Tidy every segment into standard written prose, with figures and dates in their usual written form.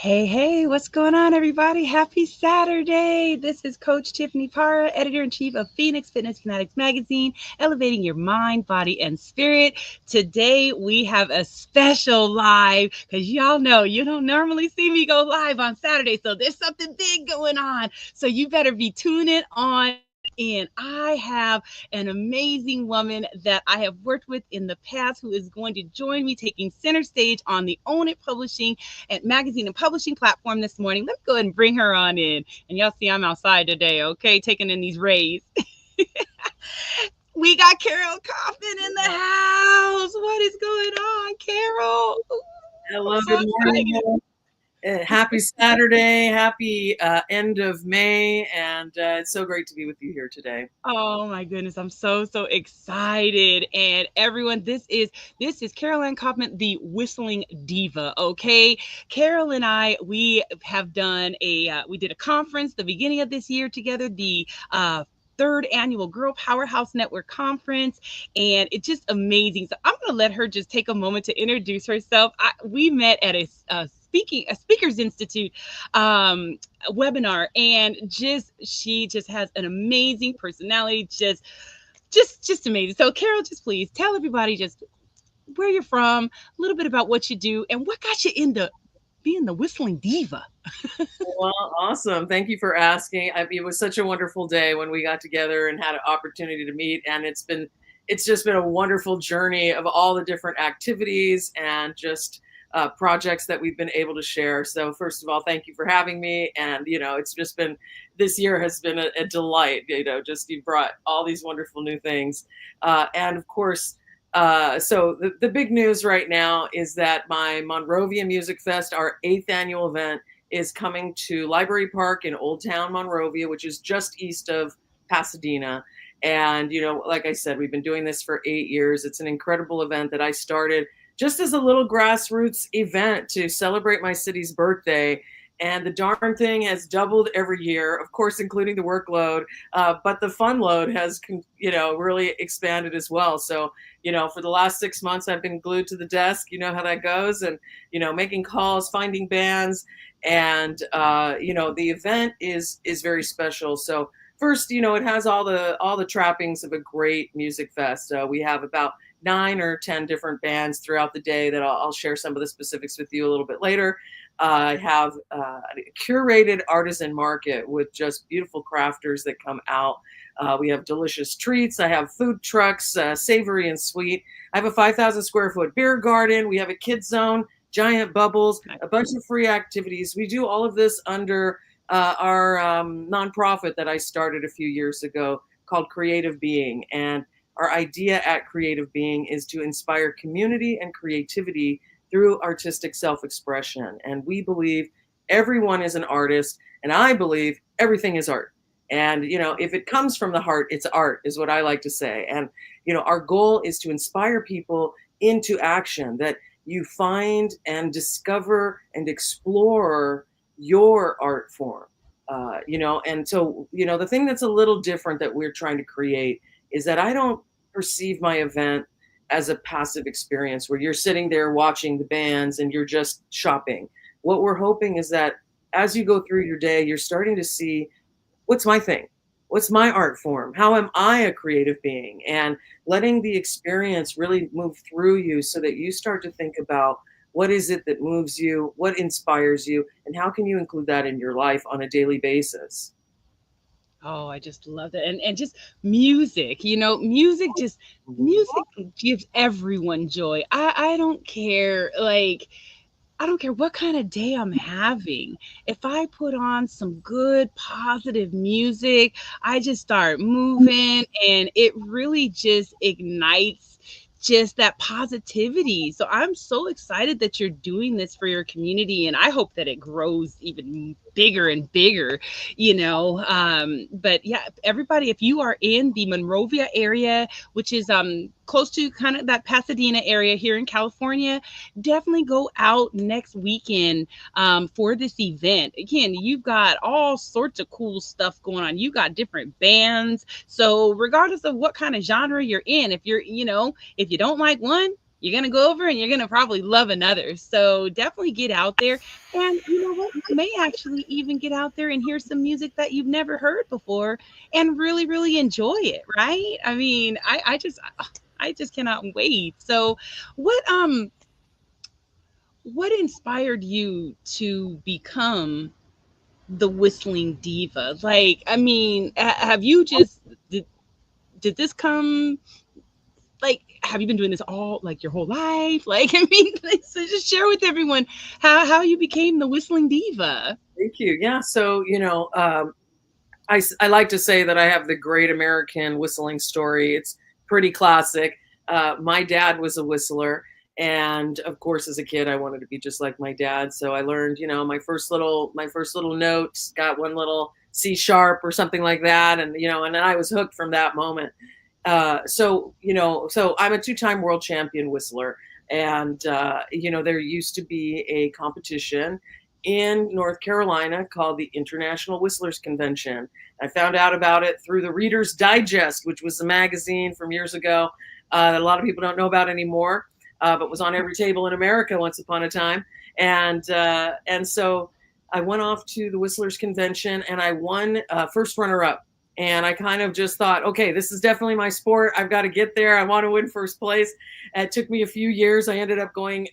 Hey, what's going on, everybody? Happy Saturday. This is Coach Tiffany Parra, editor-in-chief of Phoenix Fitness Fanatics magazine, elevating your mind, body, and spirit. Today, we have a special live because y'all know you don't normally see me go live on Saturday, so there's something big going on. So you better be tuning on in. I have an amazing woman that I have worked with in the past who is going to join me taking center stage on the Own It Publishing and magazine and publishing platform this morning. Let me go ahead and bring her on in. And y'all see I'm outside today, okay? Taking in these rays. We got Carole Kaufman in the house. What is going on, Carole? Ooh, I'm Hello, so good morning. excited. Happy Saturday. Happy end of May. And it's so great to be with you here today. Oh my goodness, I'm so excited. And everyone, this is Carole Anne Kaufman, the Whistling Diva. Okay. Carole and I, we did a conference the beginning of this year together, the third annual Girl Powerhouse Network Conference, and it's just amazing. So I'm gonna let her just take a moment to introduce herself. We met at a speakers institute webinar, and she just has an amazing personality, just amazing. So Carole, just please tell everybody just where you're from, a little bit about what you do, and what got you into being the Whistling Diva. Well, awesome. Thank you for asking. It was such a wonderful day when we got together and had an opportunity to meet. And it's just been a wonderful journey of all the different activities and just projects that we've been able to share. So first of all, thank you for having me. And, it's just been, this year has been a delight, just you brought all these wonderful new things. And of course, so the big news right now is that my Monrovia Music Fest, our 8th annual event, is coming to Library Park in Old Town Monrovia, which is just east of Pasadena. And, like I said, we've been doing this for 8 years. It's an incredible event that I started just as a little grassroots event to celebrate my city's birthday. And the darn thing has doubled every year, of course, including the workload. But the fun load has, really expanded as well. So, for the last 6 months, I've been glued to the desk. You know how that goes. And, making calls, finding bands. And, the event is very special. So first, it has all the trappings of a great music fest. We have about 9 or 10 different bands throughout the day that I'll share some of the specifics with you a little bit later. I have a curated artisan market with just beautiful crafters that come out. We have delicious treats. I have food trucks, savory and sweet. I have a 5,000 square foot beer garden. We have a kidzone, giant bubbles, a bunch of free activities. We do all of this under our nonprofit that I started a few years ago called Creative Being. And our idea at Creative Being is to inspire community and creativity through artistic self-expression. And we believe everyone is an artist, and I believe everything is art. And, if it comes from the heart, it's art, is what I like to say. And, our goal is to inspire people into action, that you find and discover and explore your art form. And so, the thing that's a little different that we're trying to create is that I don't perceive my event as a passive experience where you're sitting there watching the bands and you're just shopping. What we're hoping is that as you go through your day, you're starting to see, what's my thing? What's my art form? How am I a creative being? And letting the experience really move through you so that you start to think about, what is it that moves you? What inspires you? And how can you include that in your life on a daily basis? Oh, I just love that. And just music, music gives everyone joy. I don't care, like, I don't care what kind of day I'm having. If I put on some good positive music, I just start moving, and it really just ignites just that positivity. So I'm so excited that you're doing this for your community, and I hope that it grows even bigger and bigger, but yeah, everybody, if you are in the Monrovia area, which is close to kind of that Pasadena area here in California, definitely go out next weekend for this event. Again, you've got all sorts of cool stuff going on. You got different bands. So regardless of what kind of genre you're in, if you don't like one, you're going to go over and you're going to probably love another. So definitely get out there. And you know what? You may actually even get out there and hear some music that you've never heard before and really, really enjoy it. Right. I mean, I just cannot wait. So what inspired you to become the Whistling Diva? Like, I mean, have you just did this come like have you been doing this all like your whole life? Like, I mean, so just share with everyone how you became the Whistling Diva. Thank you. Yeah. So, I like to say that I have the great American whistling story. It's pretty classic. My dad was a whistler. And of course, as a kid, I wanted to be just like my dad. So I learned, my first little notes, got one little C sharp or something like that. And then I was hooked from that moment. So I'm a two-time world champion whistler. And there used to be a competition in North Carolina called the International Whistlers Convention. I found out about it through the Reader's Digest, which was a magazine from years ago that a lot of people don't know about anymore, but was on every table in America once upon a time. And so I went off to the Whistlers Convention and I won first runner up. And I kind of just thought, okay, this is definitely my sport. I've got to get there. I want to win first place. It took me a few years. I ended up going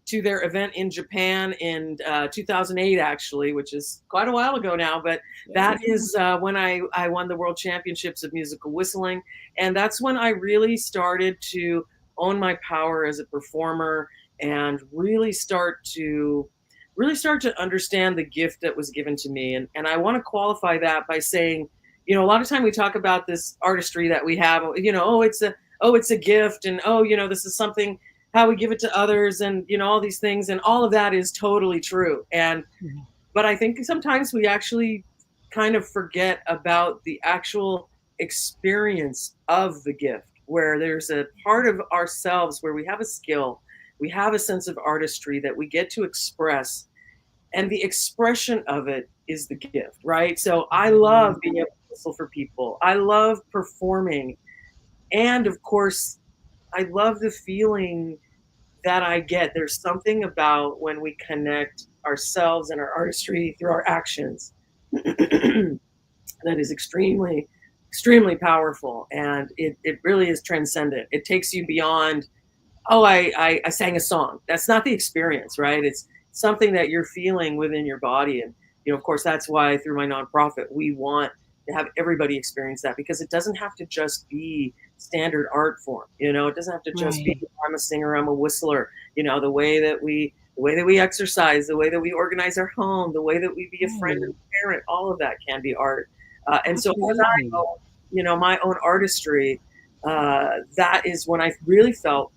to their event in Japan in 2008, actually, which is quite a while ago now. But that is when I won the World Championships of Musical Whistling. And that's when I really started to own my power as a performer and really start to understand the gift that was given to me. And I want to qualify that by saying, a lot of time we talk about this artistry that we have, it's a gift, and this is something, how we give it to others, and all these things, and all of that is totally true. But I think sometimes we actually kind of forget about the actual experience of the gift, where there's a part of ourselves where we have a skill, we have a sense of artistry that we get to express, and the expression of it is the gift, right? So I love being able to whistle for people. I love performing. And of course, I love the feeling that I get. There's something about when we connect ourselves and our artistry through our actions that is extremely, extremely powerful. And it really is transcendent. It takes you beyond, oh, I sang a song. That's not the experience, right? It's something that you're feeling within your body. And, of course, that's why through my nonprofit, we want to have everybody experience that, because it doesn't have to just be standard art form. It doesn't have to just be, I'm a singer, I'm a whistler. The way that we exercise, the way that we organize our home, the way that we be a friend and parent, all of that can be art. And so as I know, my own artistry, that is when I really felt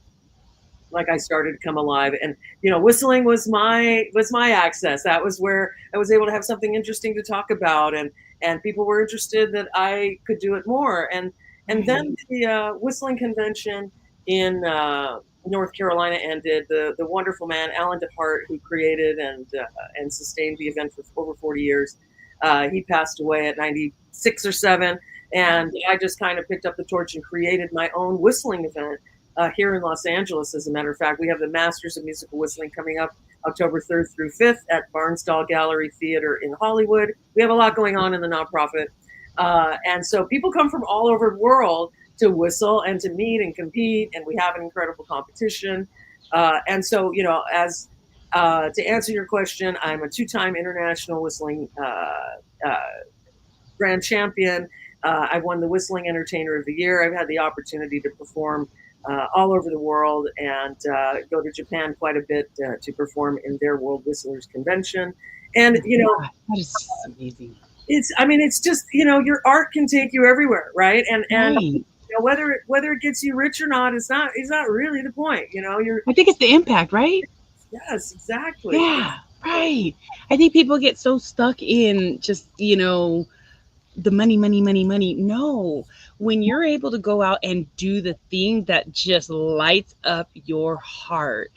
like I started to come alive. And whistling was my access. That was where I was able to have something interesting to talk about, and people were interested that I could do it more. And then the whistling convention in North Carolina ended. The wonderful man Alan DeHart, who created and sustained the event for over 40 years, he passed away at 96 or 7, and I just kind of picked up the torch and created my own whistling event. Here in Los Angeles, as a matter of fact. We have the Masters of Musical Whistling coming up October 3rd through 5th at Barnstall Gallery Theater in Hollywood. We have a lot going on in the nonprofit. And so people come from all over the world to whistle and to meet and compete, and we have an incredible competition. And so, as to answer your question, I'm a two-time international whistling grand champion. I won the Whistling Entertainer of the Year. I've had the opportunity to perform all over the world and go to Japan quite a bit to perform in their World Whistlers Convention. And, that is amazing. It's just, your art can take you everywhere, right? And Right. whether it gets you rich or not is not really the point. I think it's the impact, right? Yes, exactly. Yeah, right. I think people get so stuck in just, the money, money, money, money. No, when you're able to go out and do the thing that just lights up your heart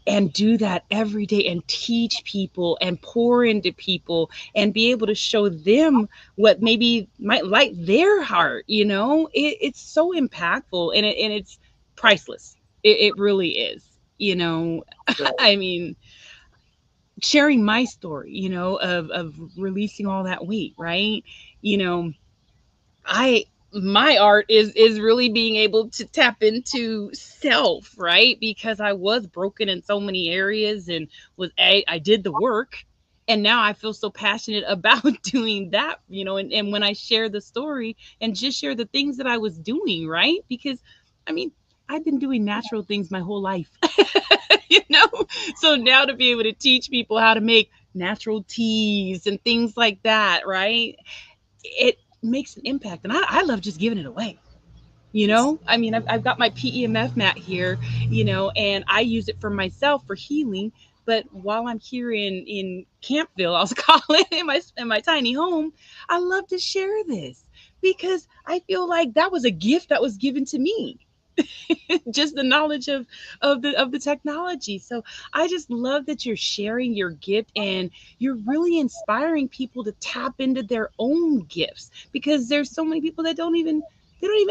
and do that every day and teach people and pour into people and be able to show them what maybe might light their heart, it's so impactful, and it's priceless. It really is. You know, Right. I mean, sharing my story, of releasing all that weight, right? You know, I my art is really being able to tap into self, right? Because I was broken in so many areas and I did the work, and now I feel so passionate about doing that, and when I share the story and just share the things that I was doing, right? Because I mean, I've been doing natural things my whole life. you know so now to be able to teach people how to make natural teas and things like that, right? It makes an impact, and I love just giving it away. I mean, I've got my PEMF mat here, and I use it for myself for healing. But while I'm here in Campville, I'll call it, in my tiny home, I love to share this because I feel like that was a gift that was given to me. Just the knowledge of the technology. So I just love that you're sharing your gift, and you're really inspiring people to tap into their own gifts, because there's so many people that don't even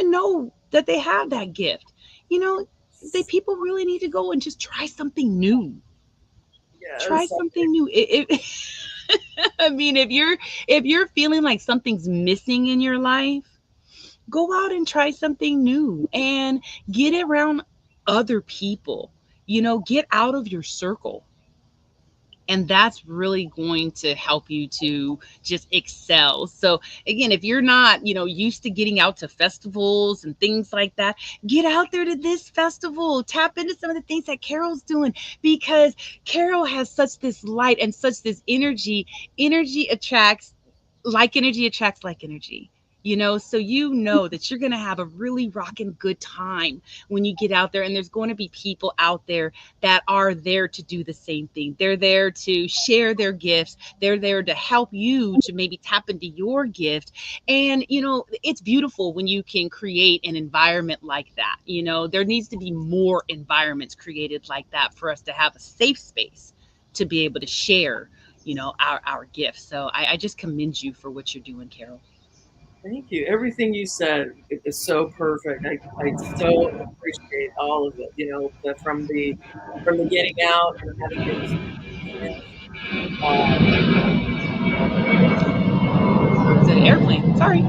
know that they have that gift. You know, they people really need to go and just try something new. Try Yes. something new. I mean, if you're feeling like something's missing in your life, go out and try something new and get around other people. Get out of your circle. And that's really going to help you to just excel. So again, if you're not, used to getting out to festivals and things like that, get out there to this festival. Tap into some of the things that Carole's doing, because Carole has such this light and such this energy. Energy attracts Energy attracts like energy. So that you're going to have a really rocking good time when you get out there, and there's going to be people out there that are there to do the same thing. They're there to share their gifts. They're there to help you to maybe tap into your gift. And, it's beautiful when you can create an environment like that. There needs to be more environments created like that for us to have a safe space to be able to share, our gifts. So I just commend you for what you're doing, Carole. Thank you. Everything you said is so perfect. I so appreciate all of it. From the getting out and having the experience. Uh, It's an airplane. Sorry.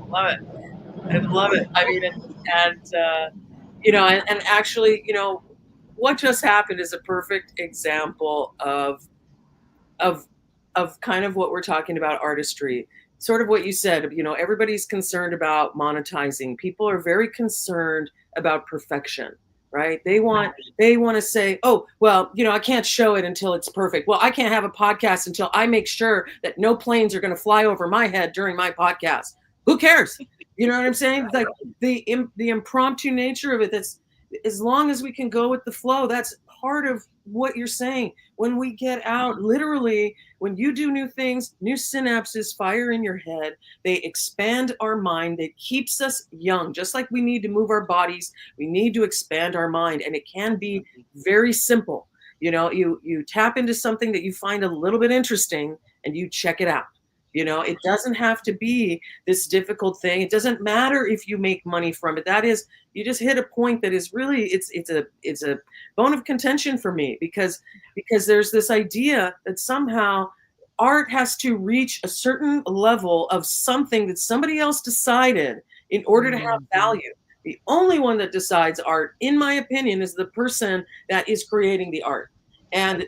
love it. I love it. I mean, and actually, what just happened is a perfect example of of kind of what we're talking about, artistry. Sort of what you said, everybody's concerned about monetizing. People are very concerned about perfection, right? They want to say, oh, well, I can't show it until it's perfect. Well, I can't have a podcast until I make sure that no planes are going to fly over my head during my podcast. Who cares? You know what I'm saying? Like the impromptu nature of it. That's, as long as we can go with the flow, that's part of what you're saying. When we get out, literally, when you do new things, new synapses fire in your head. They expand our mind. It keeps us young. Just like we need to move our bodies, we need to expand our mind. And it can be very simple. You tap into something that you find a little bit interesting and you check it out. It doesn't have to be this difficult thing. It doesn't matter if you make money from it. That is, you just hit a point that is really, it's a bone of contention for me, because there's this idea that somehow art has to reach a certain level of something that somebody else decided in order to have Mhm. value. The only one that decides art, in my opinion, is the person that is creating the art. And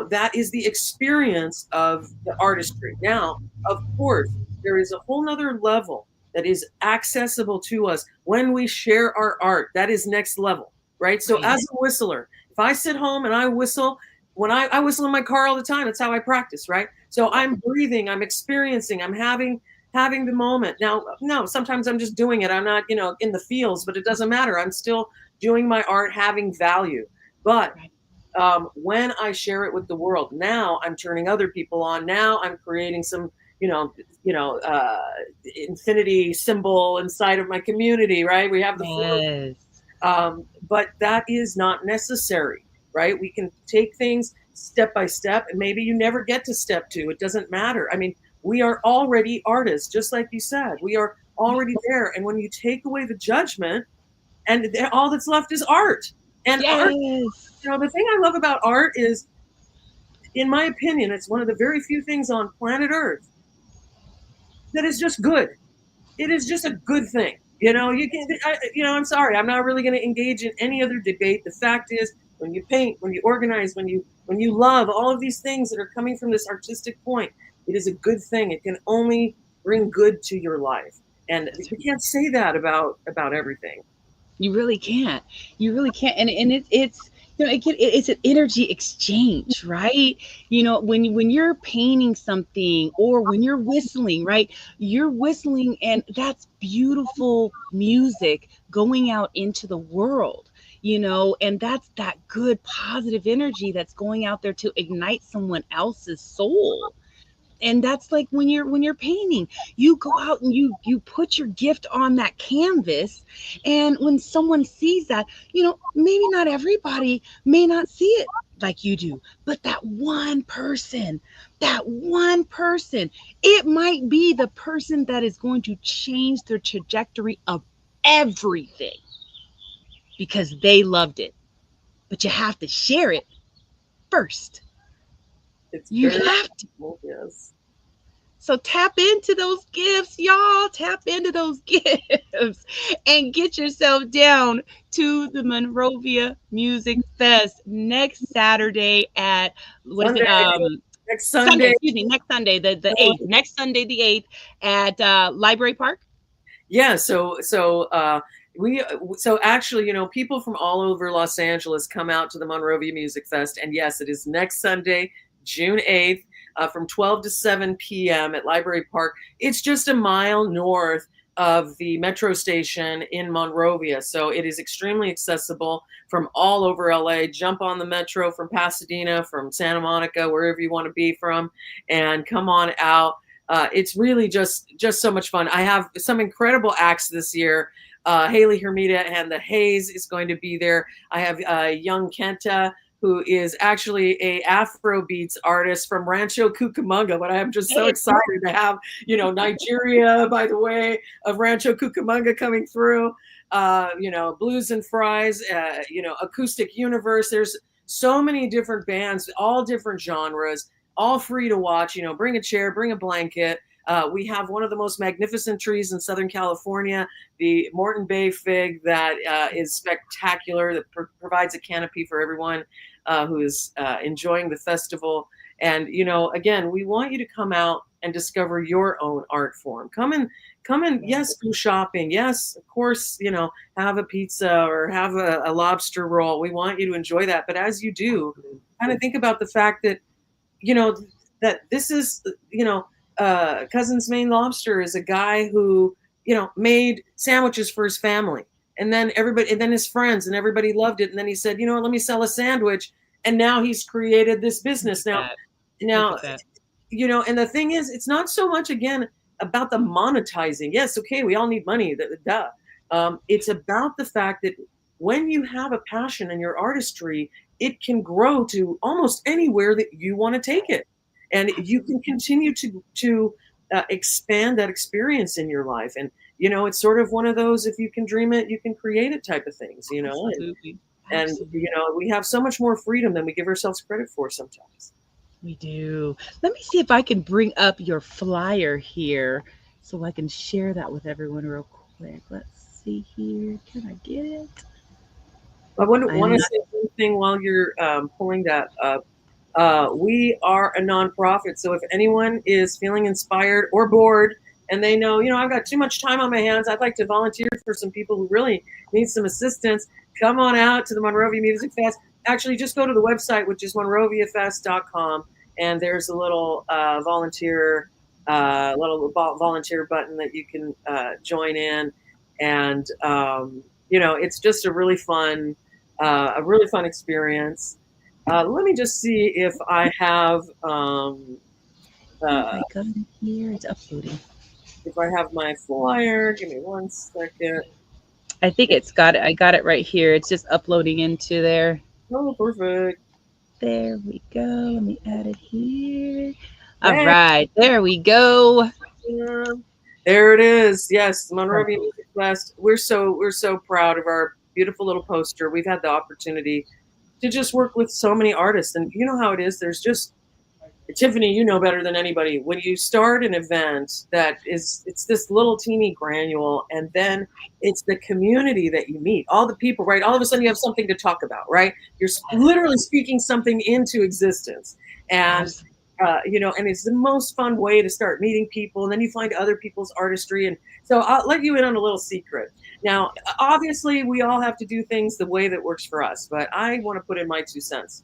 that is the experience of the artistry. Now, of course, there is a whole nother level that is accessible to us when we share our art. That is next level, right? So Right. as a whistler, if I sit home and I whistle, when I whistle in my car all the time, that's how I practice, right? So I'm breathing, I'm experiencing, I'm having the moment. Now, no, sometimes I'm just doing it. I'm not, in the fields, but it doesn't matter. I'm still doing my art, having value. But Right. when I share it with the world, now I'm turning other people on. Now I'm creating some, you know, infinity symbol inside of my community, right? We have the four, Yes. but that is not necessary, right? We can take things step by step, and maybe you never get to step two. It doesn't matter. I mean, we are already artists, just like you said. We are already there. And when you take away the judgment, and all that's left is art. And art, Yes. the thing I love about art is, in my opinion, it's one of the very few things on planet Earth that is just good. It is just a good thing. You can, I'm sorry, I'm not really going to engage in any other debate. The fact is, when you paint, when you organize, when you love all of these things that are coming from this artistic point, it is a good thing. It can only bring good to your life. And That's you can't say that about everything. You really can't. You really can't. And it's it's an energy exchange, right? When you're painting something or when you're whistling, right? You're whistling, and that's beautiful music going out into the world. And that's that good positive energy that's going out there to ignite someone else's soul. And that's like when you're painting, you go out and you put your gift on that canvas. And when someone sees that, maybe not everybody may not see it like you do, but that one person, it might be the person that is going to change the trajectory of everything because they loved it. But you have to share it first. It's You very have to. cool, yes. So tap into those gifts, y'all. Tap into those gifts and get yourself down to the Monrovia Music Fest next Saturday at what is it? Sunday, next Sunday, Sunday. excuse me, next Sunday, the 8th. Next Sunday, the 8th at Library Park. Yeah, so actually, people from all over Los Angeles come out to the Monrovia Music Fest, and yes, it is next Sunday, June 8th, from 12 to 7 p.m. at Library Park. It's just a mile north of the metro station in Monrovia, so it is extremely accessible from all over LA. Jump on the metro from Pasadena, from Santa Monica, wherever you want to be from, and come on out. It's really just so much fun. I have some incredible acts this year. Haley Hermida and the Haze is going to be there. I have young Kenta, who is actually a Afro beats artist from Rancho Cucamonga. But I am just so excited to have, Nigeria, by the way, of Rancho Cucamonga coming through. Blues and Fries, Acoustic Universe. There's so many different bands, all different genres, all free to watch. Bring a chair, bring a blanket. We have one of the most magnificent trees in Southern California, the Morton Bay fig, that is spectacular, that provides a canopy for everyone who is enjoying the festival. And, again, we want you to come out and discover your own art form. Come and yes, go shopping. Yes, of course, have a pizza or have a lobster roll. We want you to enjoy that. But as you do, kind of think about the fact that, that this is, Cousin's Maine Lobster is a guy who, made sandwiches for his family, and then his friends, and everybody loved it. And then he said, let me sell a sandwich. And now he's created this business. Now, and the thing is, it's not so much, again, about the monetizing. Yes. Okay. We all need money. Duh. It's about the fact that when you have a passion in your artistry, it can grow to almost anywhere that you want to take it. And you can continue to expand that experience in your life. And, it's sort of one of those, if you can dream it, you can create it type of things, Absolutely. And, we have so much more freedom than we give ourselves credit for sometimes. We do. Let me see if I can bring up your flyer here so I can share that with everyone real quick. Let's see here. Can I get it? I want to say one thing while you're pulling that up. We are a nonprofit, so if anyone is feeling inspired or bored and they know, I've got too much time on my hands, I'd like to volunteer for some people who really need some assistance, come on out to the Monrovia Music Fest. Actually, just go to the website, which is monroviafest.com, and there's a little volunteer button that you can join in. And, it's just a really fun experience. Let me just see if I have I got it here. It's uploading. if I have my flyer. Give me 1 second. I think it's got it. I got it right here. It's just uploading into there. Oh, perfect. There we go. Let me add it here. All right. There we go. There it is. Yes, Monrovia Music Fest. We're so proud of our beautiful little poster. We've had the opportunity to just work with so many artists, and you know how it is. There's just Tiffany, you know better than anybody. When you start an event that is, it's this little teeny granule, and then it's the community that you meet, all the people, right? All of a sudden you have something to talk about, right? You're literally speaking something into existence. And, Absolutely. and it's the most fun way to start meeting people. And then you find other people's artistry. And so I'll let you in on a little secret. Now, obviously, we all have to do things the way that works for us, but I want to put in my 2 cents.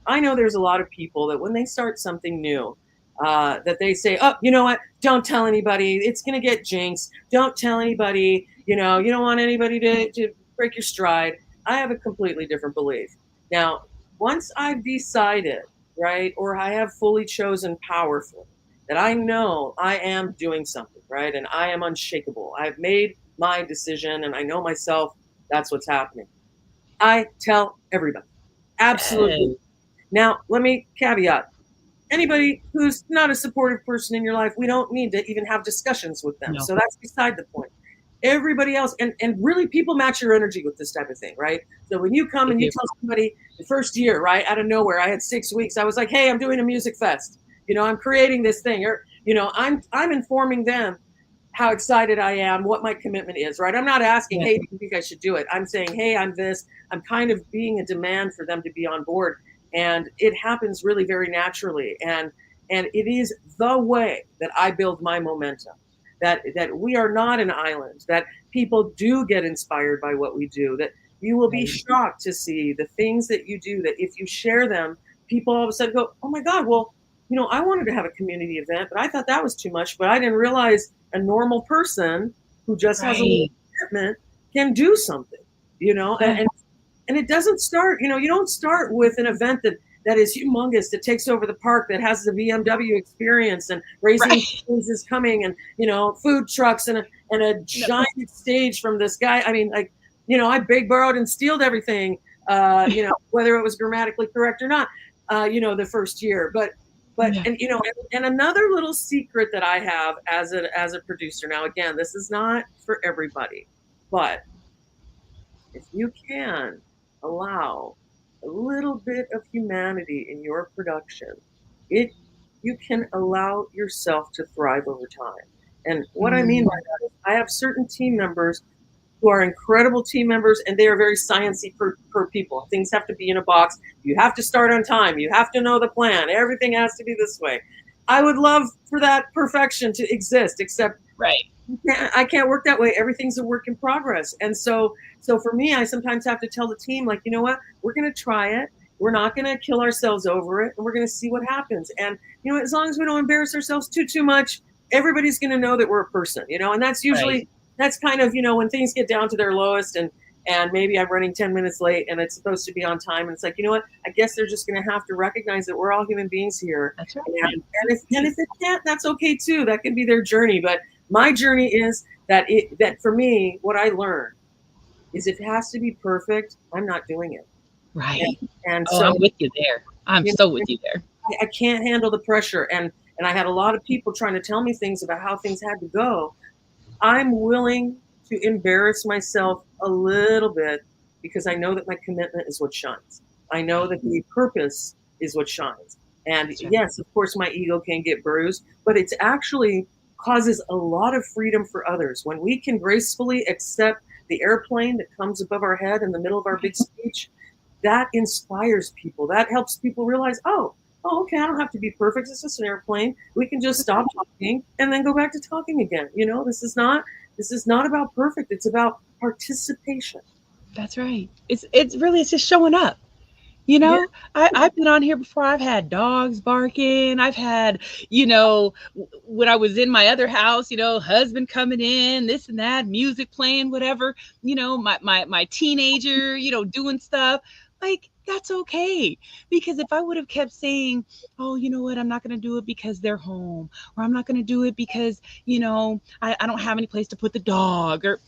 I know there's a lot of people that when they start something new, that they say, "Oh, you know what? Don't tell anybody. It's going to get jinxed. Don't tell anybody. You don't want anybody to break your stride." I have a completely different belief. Now, once I've decided, right, or I have fully chosen powerfully that I know I am doing something, right, and I am unshakable. I've made my decision, and I know myself. That's what's happening. I tell everybody. Absolutely. Yes. Now, let me caveat anybody who's not a supportive person in your life, we don't need to even have discussions with them. No. So that's beside the point. Everybody else, and really people match your energy with this type of thing, right? So when you come They and you do. tell somebody the first year, right, out of nowhere, I had 6 weeks, I was like, hey, I'm doing a music fest. I'm creating this thing. Or, I'm informing them how excited I am, what my commitment is, right? I'm not asking, Yeah. hey, do you think I should do it? I'm saying, hey, I'm this. I'm kind of being a demand for them to be on board. And it happens really very naturally. And it is the way that I build my momentum. That we are not an island, that people do get inspired by what we do, that you will be Right. shocked to see the things that you do, that if you share them, people all of a sudden go, oh my God, well, I wanted to have a community event, but I thought that was too much. But I didn't realize a normal person who just has a little Right. commitment can do something, you know, Yeah. and it doesn't start, you don't start with an event that is humongous, that takes over the park, that has the BMW experience and Raising Right. Cane's is coming, and food trucks and a No. giant stage from this guy. I mean, like, I big borrowed and stealed everything, whether it was grammatically correct or not, the first year. But Yeah. and another little secret that I have as a producer. Now, again, this is not for everybody, but if you can allow a little bit of humanity in your production, it you can allow yourself to thrive over time. And what I mean by Mm, that is I have certain team members who are incredible team members, and they are very sciencey per people. Things have to be in a box. You have to start on time. You have to know the plan. Everything has to be this way. I would love for that perfection to exist, except right. I can't work that way. Everything's a work in progress. And so for me, I sometimes have to tell the team, like, you know what, we're going to try it. We're not going to kill ourselves over it, and we're going to see what happens. And as long as we don't embarrass ourselves too much, everybody's going to know that we're a person. And that's Right. usually that's kind of when things get down to their lowest, and maybe I'm running 10 minutes late and it's supposed to be on time, and it's like, you know what, I guess they're just going to have to recognize that we're all human beings here. That's And, right. and if it can't, that's okay too. That can be their journey. But my journey is that for me, what I learned is if it has to be perfect, I'm not doing it. Right. And Oh, I'm so with you there. I'm you so know, with you there. I can't handle the pressure, and I had a lot of people trying to tell me things about how things had to go. I'm willing to embarrass myself a little bit because I know that my commitment is what shines. I know Right. that the purpose is what shines. And That's right. yes, of course, my ego can get bruised, but it's actually causes a lot of freedom for others. When we can gracefully accept the airplane that comes above our head in the middle of our big speech, that inspires people. That helps people realize, oh, okay, I don't have to be perfect. It's just an airplane. We can just That's stop right. talking and then go back to talking again. This is not about perfect. It's about participation. That's right. It's just showing up. You Yeah, know, I've been on here before. I've had dogs barking. I've had, when I was in my other house, husband coming in, this and that, music playing, whatever. My teenager, doing stuff. Like that's okay, because if I would have kept saying, "Oh, you know what? I'm not going to do it because they're home," or "I'm not going to do it because I don't have any place to put the dog," or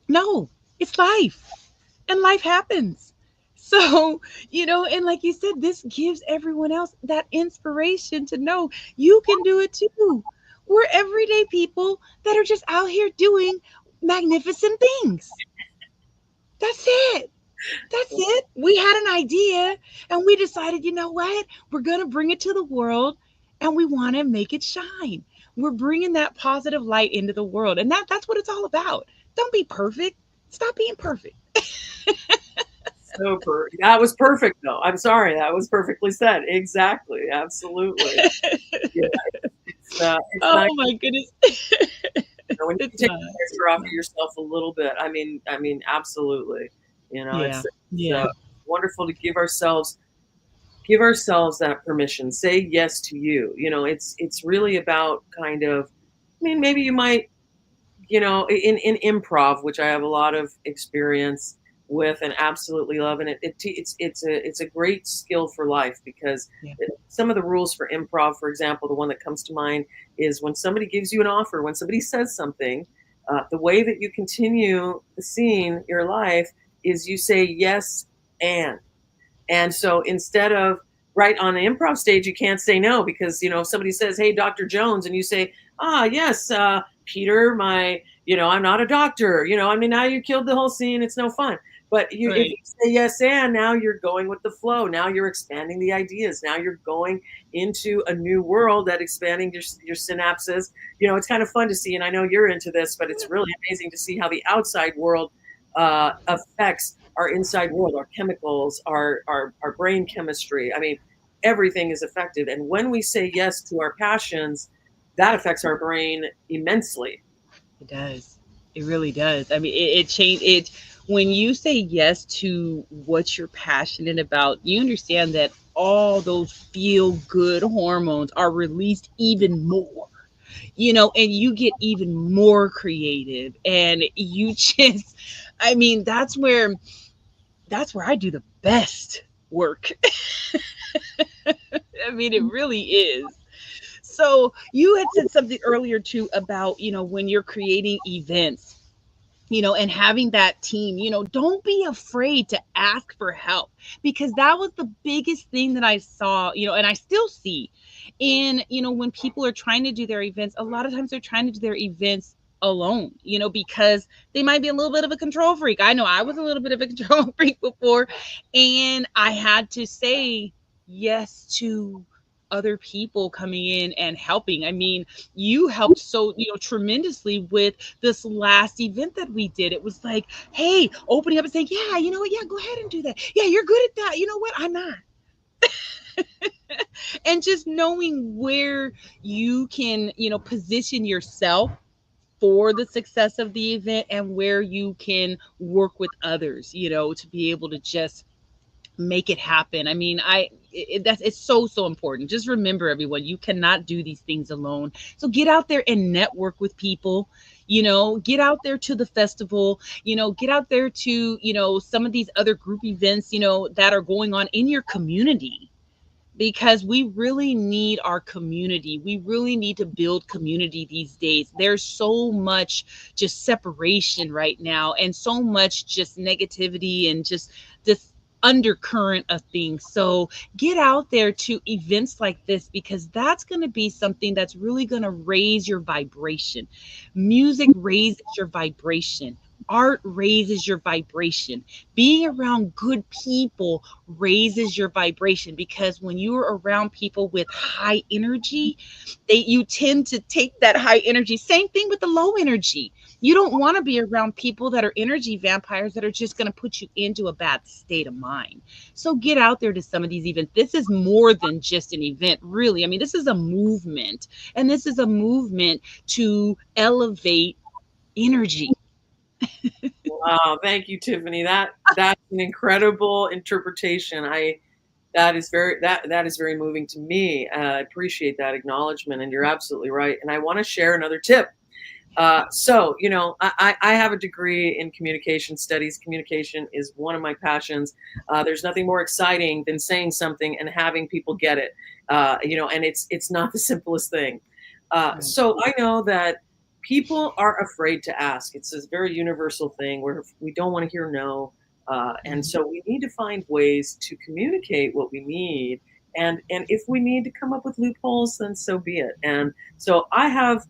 no, it's life, and life happens. So, and like you said, this gives everyone else that inspiration to know you can do it too. We're everyday people that are just out here doing magnificent things. That's it. That's it. We had an idea and we decided, you know what? We're going to bring it to the world and we want to make it shine. We're bringing that positive light into the world. And that's what it's all about. Don't be perfect. Stop being perfect. That was perfect, though. I'm sorry, that was perfectly said. Exactly, absolutely. Yeah, it's Oh nice, my goodness. when you It's take not. the pressure It's off of not. yourself a little bit. I mean, absolutely. Yeah. It's Yeah. wonderful to give ourselves that permission. Say yes to you. It's really about kind of. I mean, maybe you might in improv, which I have a lot of experience with and absolutely love, and it's a great skill for life because Yeah. some of the rules for improv, for example, the one that comes to mind is when somebody gives you an offer, when somebody says something, the way that you continue the scene, your life, is you say yes and so instead of right on the improv stage, you can't say no because if somebody says, "Hey, Dr. Jones," and you say, "Ah, yes, Peter, I'm not a doctor." I mean, now you killed the whole scene. It's no fun. But if Right. you say yes, and now you're going with the flow. Now you're expanding the ideas. Now you're going into a new world that expanding your synapses. It's kind of fun to see, and I know you're into this, but it's really amazing to see how the outside world affects our inside world, our chemicals, our brain chemistry. I mean, everything is affected. And when we say yes to our passions, that affects our brain immensely. It does. It really does. I mean, it changed it when you say yes to what you're passionate about. You understand that all those feel good hormones are released even more, and you get even more creative, and you just, I mean, that's where I do the best work. I mean, it really is. So you had said something earlier too about, when you're creating events, and having that team, don't be afraid to ask for help, because that was the biggest thing that I saw, and I still see in, when people are trying to do their events. A lot of times they're trying to do their events alone, because they might be a little bit of a control freak. I know I was a little bit of a control freak before, and I had to say yes to other people coming in and helping. I mean, you helped so, tremendously with this last event that we did. It was like, hey, opening up and saying, yeah, you know what? Yeah, go ahead and do that. Yeah, you're good at that. You know what? I'm not. And just knowing where you can, position yourself for the success of the event, and where you can work with others, to be able to just make it happen. I mean, that's it's so important. Just remember, everyone, you cannot do these things alone. So get out there and network with people. Get out there to the festival. Get out there to, some of these other group events, that are going on in your community, because we really need our community. We really need to build community these days. There's so much just separation right now, and so much just negativity, and just this undercurrent of things. So get out there to events like this, because that's going to be something that's really going to raise your vibration. Music raises your vibration. Art raises your vibration. Being around good people raises your vibration, because when you're around people with high energy, you tend to take that high energy. Same thing with the low energy. You don't want to be around people that are energy vampires, that are just going to put you into a bad state of mind. So get out there to some of these events. This is more than just an event, really. I mean, this is a movement, and this is a movement to elevate energy. Wow, thank you, Tiffany. That's an incredible interpretation. I that is very moving to me. I appreciate that acknowledgement, and you're absolutely right. And I want to share another tip. I have a degree in communication studies. Communication is one of my passions. There's nothing more exciting than saying something and having people get it. And it's not the simplest thing. Right. So I know that people are afraid to ask. It's a very universal thing where we don't want to hear no. And Mhm. so we need to find ways to communicate what we need And if we need to come up with loopholes, then so be it. And so I have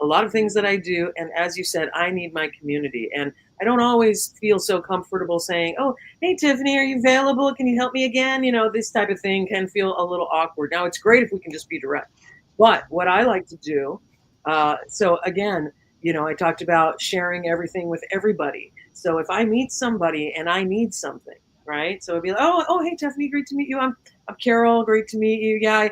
a lot of things that I do. And as you said, I need my community. And I don't always feel so comfortable saying, oh, hey, Tiffany, are you available? Can you help me again? This type of thing can feel a little awkward. Now, it's great if we can just be direct. But what I like to do, so again, I talked about sharing everything with everybody. So if I meet somebody and I need something, right? So it'd be like, oh, hey, Tiffany, great to meet you. I'm Carol, great to meet you. I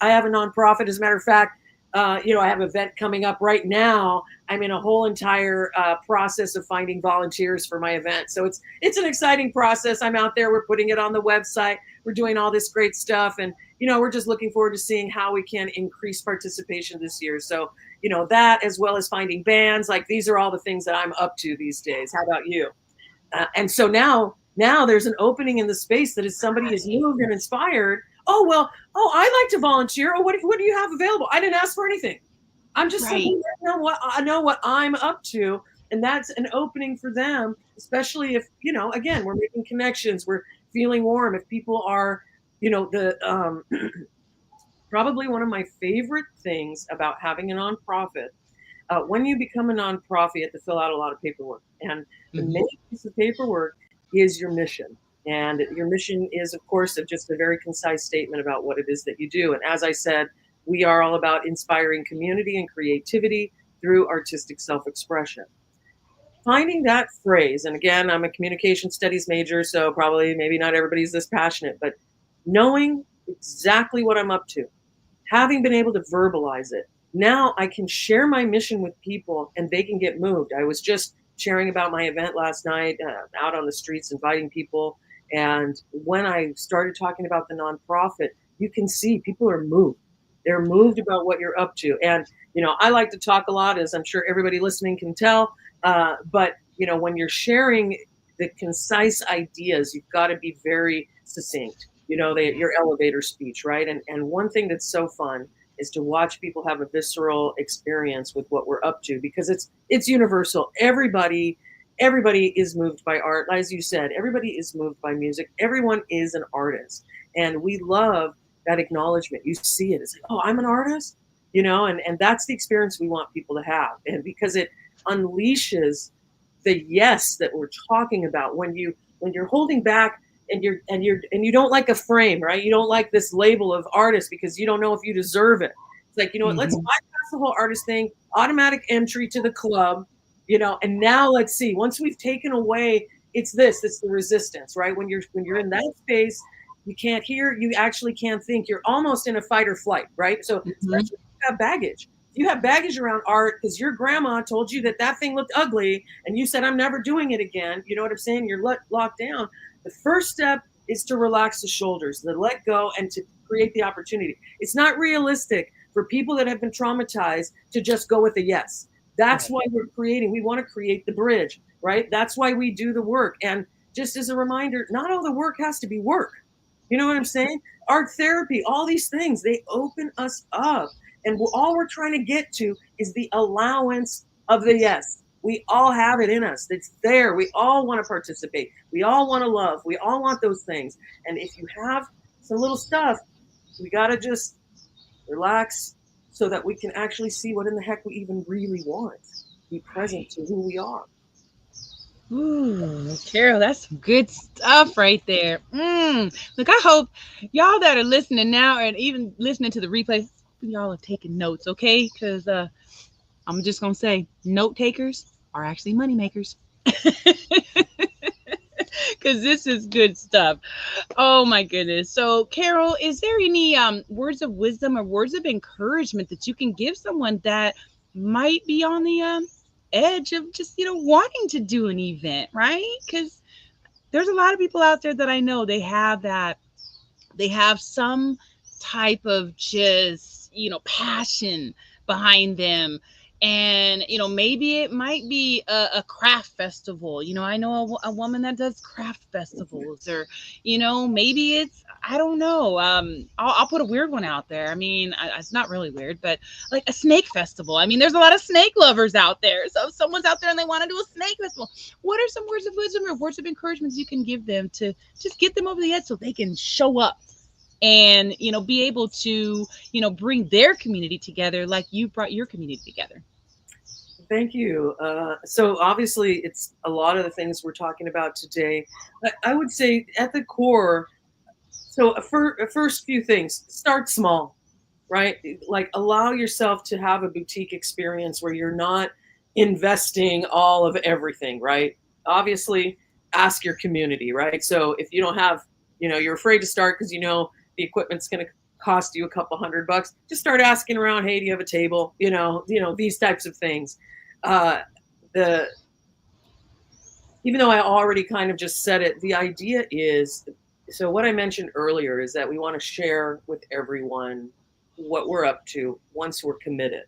have a nonprofit. As a matter of fact, I have an event coming up right now. I'm in a whole entire process of finding volunteers for my event. So it's an exciting process. I'm out there. We're putting it on the website. We're doing all this great stuff, and we're just looking forward to seeing how we can increase participation this year. So that, as well as finding bands, like these are all the things that I'm up to these days. How about you? And so now there's an opening in the space that if somebody is moved and inspired, oh, well, oh, I like to volunteer. Oh, what do you have available? I didn't ask for anything. I'm just Right. simply I know what I'm up to. And that's an opening for them, especially if, again, we're making connections, we're feeling warm. If people are, the probably one of my favorite things about having a nonprofit, when you become a nonprofit, you have to fill out a lot of paperwork. And the Mhm. main piece of paperwork is your mission. And your mission is, of course, just a very concise statement about what it is that you do. And as I said, we are all about inspiring community and creativity through artistic self expression. Finding that phrase, and again, I'm a communication studies major, so probably maybe not everybody's this passionate, but knowing exactly what I'm up to, having been able to verbalize it, now I can share my mission with people and they can get moved. I was just sharing about my event last night, out on the streets, inviting people. And when I started talking about the nonprofit, you can see people are moved. They're moved about what you're up to. And, I like to talk a lot, as I'm sure everybody listening can tell. But, when you're sharing the concise ideas, you've got to be very succinct. Your elevator speech, right? And one thing that's so fun is to watch people have a visceral experience with what we're up to, because it's universal. Everybody is moved by art. As you said, everybody is moved by music. Everyone is an artist. And we love that acknowledgement. You see it. It's like, oh, I'm an artist, and that's the experience we want people to have. And because it unleashes the yes that we're talking about when you're holding back and you don't like a frame, right? You don't like this label of artist because you don't know if you deserve it. It's like, what, let's Mhm. bypass the whole artist thing, automatic entry to the club, and now let's see. Once we've taken away, it's the resistance, right? When you're in that space, you can't hear, you actually can't think. You're almost in a fight or flight, right? So Mhm. especially if you have baggage. If you have baggage around art because your grandma told you that thing looked ugly and you said, I'm never doing it again. You know what I'm saying? You're locked down. The first step is to relax the shoulders, to let go, and to create the opportunity. It's not realistic for people that have been traumatized to just go with a yes. That's Right. why we want to create the bridge, right? That's why we do the work. And just as a reminder, not all the work has to be work. You know what I'm saying? Art therapy, all these things, they open us up. And all we're trying to get to is the allowance of the yes. We all have it in us. It's there. We all want to participate. We all want to love. We all want those things. And if you have some little stuff, we got to just relax so that we can actually see what in the heck we even really want. Be present Right. to who we are. Ooh, Carol, that's some good stuff right there. Look, I hope y'all that are listening now and even listening to the replay, y'all are taking notes, okay? Because I'm just gonna say, note takers are actually money makers. Because this is good stuff. Oh my goodness. So, Carol, is there any words of wisdom or words of encouragement that you can give someone that might be on the edge of just wanting to do an event, right? Because there's a lot of people out there that I know they have some type of just passion behind them, and maybe it might be a craft festival. I know a woman that does craft festivals, or maybe it's, I don't know. I'll put a weird one out there. I mean, it's not really weird, but like a snake festival. I mean, there's a lot of snake lovers out there, so if someone's out there and they want to do a snake festival, what are some words of wisdom or words of encouragement you can give them to just get them over the edge so they can show up and be able to bring their community together like you brought your community together. Thank you. So obviously, it's a lot of the things we're talking about today. I would say at the core, so a first few things, start small, right? Like allow yourself to have a boutique experience where you're not investing all of everything, right? Obviously, ask your community, right? So if you don't have, you're afraid to start because the equipment's going to cost you a couple $100, just start asking around, hey, do you have a table? These types of things. Uh, the Even though I already kind of just said it, the idea is, so what I mentioned earlier is that we want to share with everyone what we're up to once we're committed.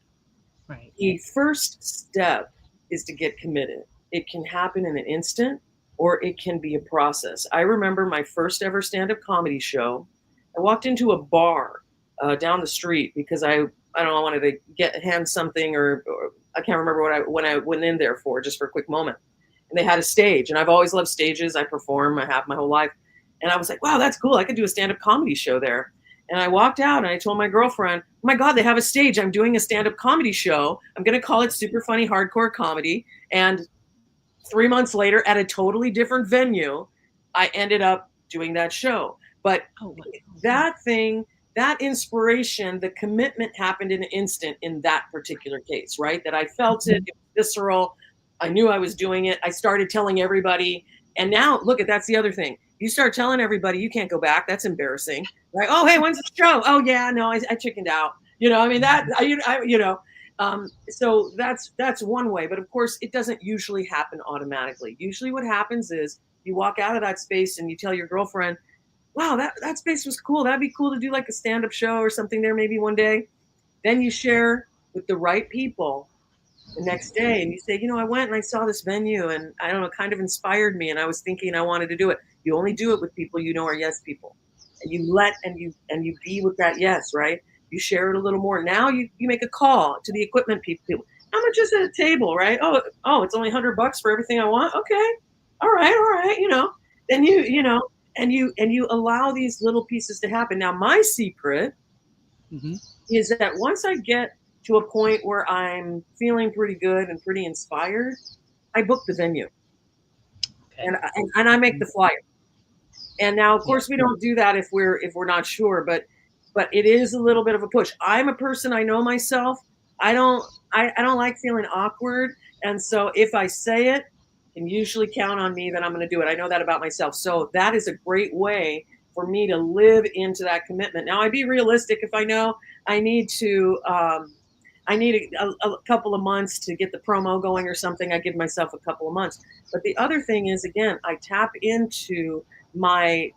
Right. The first step is to get committed. It can happen in an instant or it can be a process. I remember my first ever stand-up comedy show. I walked into a bar down the street because I don't know, I wanted to hand something, or I can't remember when I went in there for, just for a quick moment. And they had a stage, and I've always loved stages. I perform, I have my whole life. And I was like, wow, that's cool. I could do a stand-up comedy show there. And I walked out and I told my girlfriend, oh my God, they have a stage. I'm doing a stand-up comedy show. I'm going to call it Super Funny Hardcore Comedy. And 3 months later, at a totally different venue, I ended up doing that show. But Oh, wow. that thing, that inspiration, the commitment happened in an instant in that particular case, right? That I felt it, it was visceral. I knew I was doing it. I started telling everybody. And now, look at, that's the other thing. You start telling everybody, you can't go back. That's embarrassing. Right? Oh, hey, when's the show? Oh, yeah, no, I chickened out. I mean, so that's one way. But of course, it doesn't usually happen automatically. Usually what happens is you walk out of that space and you tell your girlfriend, wow, that space was cool. That'd be cool to do like a stand-up show or something there maybe one day. Then you share with the right people the next day and you say, I went and I saw this venue and I don't know, kind of inspired me and I was thinking I wanted to do it. You only do it with people are yes people. And you be with that yes, right? You share it a little more. Now you make a call to the equipment people. How much is at a table, right? Oh, it's only $100 for everything I want. Okay. All right, Then you allow these little pieces to happen. Now my secret Mm-hmm. is that once I get to a point where I'm feeling pretty good and pretty inspired, I book the venue Okay. and I make the flyer. And now, of Yeah. course, we don't do that if we're not sure, but it is a little bit of a push. I'm a person, I know myself. I don't like feeling awkward, and so if I say it, you can usually count on me that I'm going to do it. I know that about myself, so that is a great way for me to live into that commitment. Now, I be realistic. If I know I need to, I need a couple of months to get the promo going or something, I give myself a couple of months. But the other thing is, again, I tap into my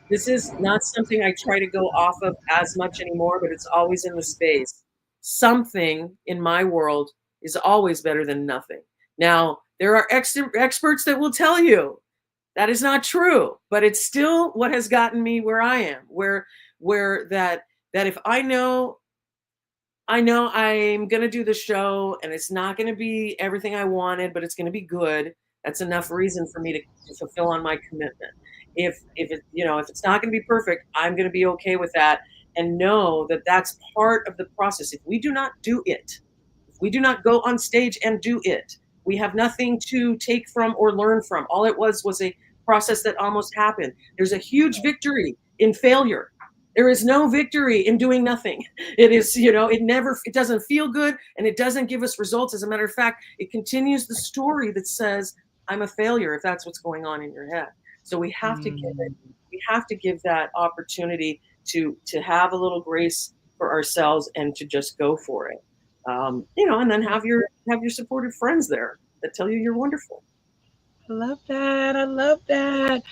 this is not something I try to go off of as much anymore, but it's always in the space. Something in my world is always better than nothing. Now, there are experts that will tell you that is not true, but it's still what has gotten me where I am, where that if I know I'm going to do the show and it's not going to be everything I wanted, but it's going to be good. That's enough reason for me to fulfill on my commitment. If it's not going to be perfect, I'm going to be okay with that and know that that's part of the process. If we do not do it, if we do not go on stage and do it, we have nothing to take from or learn from. All it was a process that almost happened. There's a huge victory in failure. There is no victory in doing nothing. It is, it doesn't feel good and it doesn't give us results. As a matter of fact, it continues the story that says, I'm a failure if that's what's going on in your head. So we have to give that opportunity to have a little grace for ourselves and to just go for it. And then have your supportive friends there that tell you you're wonderful. I love that. I love that.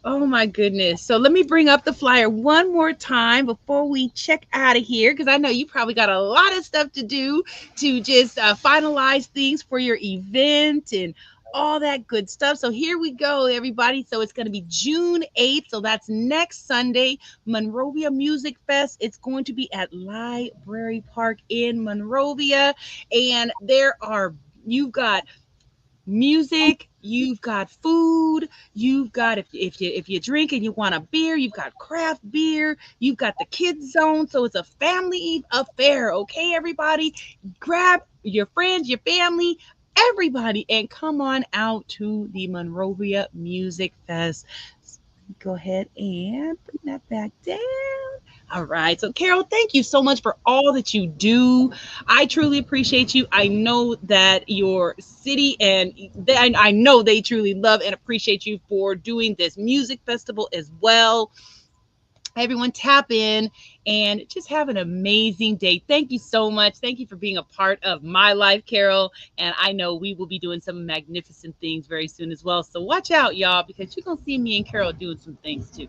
Oh my goodness. So let me bring up the flyer one more time before we check out of here because I know you probably got a lot of stuff to do to just finalize things for your event and all that good stuff. So here we go, everybody. So it's going to be June 8th. So that's next Sunday, Monrovia Music Fest. It's going to be at Library Park in Monrovia. And you've got music, you've got food, you've got if you drink and you want a beer, you've got craft beer, you've got the kids zone. So it's a family affair, okay, everybody? Grab your friends, your family, everybody, and come on out to the Monrovia Music Fest. Go ahead and bring that back down. All right. So, Carole, thank you so much for all that you do. I truly appreciate you. I know that your city and I know they truly love and appreciate you for doing this music festival as well. Everyone, tap in and just have an amazing day. Thank you so much. Thank you for being a part of my life, Carole. And I know we will be doing some magnificent things very soon as well. So watch out, y'all, because you're going to see me and Carole doing some things too.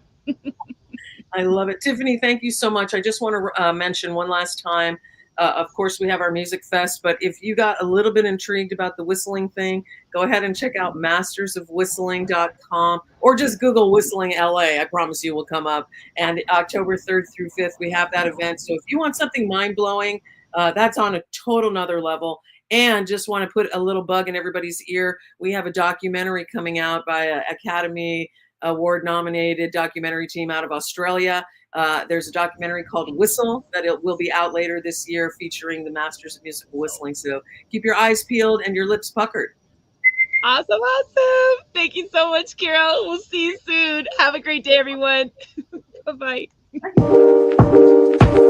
I love it. Tiffany, thank you so much. I just want to mention one last time. Of course, we have our music fest, but if you got a little bit intrigued about the whistling thing, go ahead and check out mastersofwhistling.com or just Google Whistling LA. I promise you will come up. And October 3rd through 5th, we have that event. So if you want something mind blowing, that's on a total nother level. And just want to put a little bug in everybody's ear. We have a documentary coming out by an Academy Award nominated documentary team out of Australia. There's a documentary called Whistle that it will be out later this year featuring the masters of musical whistling. So keep your eyes peeled and your lips puckered. Awesome, awesome. Thank you so much, Carole. We'll see you soon. Have a great day, everyone. Bye bye.